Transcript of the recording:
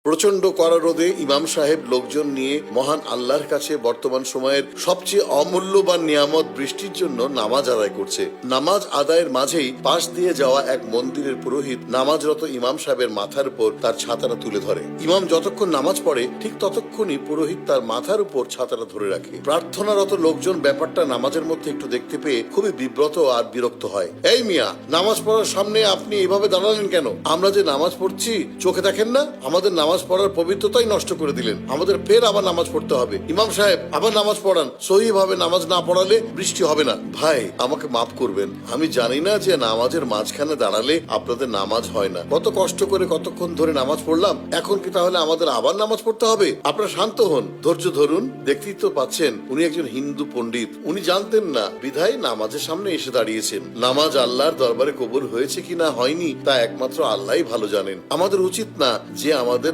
প্রচন্ড কড়া রোদে ইমাম সাহেব লোকজন নিয়ে মহান আল্লাহর কাছে বর্তমান সময়ের সবচেয়ে অমূল্যবান নিয়ামত বৃষ্টির জন্য নামাজ আদায় করছে। নামাজ আদায়ের মাঝেই পাশ দিয়ে যাওয়া এক মন্দিরের পুরোহিত নামাজরত ইমাম সাহেবের মাথার উপর তার ছাতাটা তুলে ধরে। ইমাম যতক্ষণ নামাজ পড়ে ঠিক ততক্ষণই পুরোহিত তার মাথার উপর ছাতাটা ধরে রাখে। প্রার্থনারত লোকজন ব্যাপারটা নামাজের মধ্যে একটু দেখতে পেয়ে খুবই বিব্রত আর বিরক্ত হয়। এই মিয়া, নামাজ পড়ার সামনে আপনি এভাবে দাঁড়ালেন কেন? আমরা যে নামাজ পড়ছি চোখে দেখেন না? আমাদের নামাজ পড়ার পবিত্রতাই নষ্ট করে দিলেন। আমাদের ফের আবার নামাজ পড়তে হবে। ইমাম সাহেব আবার নামাজ পড়ান। সহি ভাবে নামাজ না পড়ালে বৃষ্টি হবে না। ভাই, আমাকে মাফ করবেন, আমি জানি না যে নামাজের মাঝখানে দাঁড়ালে আপনাদের নামাজ হয় না। কত কষ্ট করে কতক্ষণ ধরে নামাজ পড়লাম, এখন কি তাহলে আমাদের আবার নামাজ পড়তে হবে? আপনারা শান্ত হন, ধৈর্য ধরুন। দেখতেই তো পাচ্ছেন উনি একজন হিন্দু পণ্ডিত। উনি জানতেন না, বিধায় নামাজের সামনে এসে দাঁড়িয়েছেন। নামাজ আল্লাহর দরবারে কবুল হয়েছে কিনা হয়নি তা একমাত্র আল্লাহই ভালো জানেন। আমাদের উচিত না যে আমাদের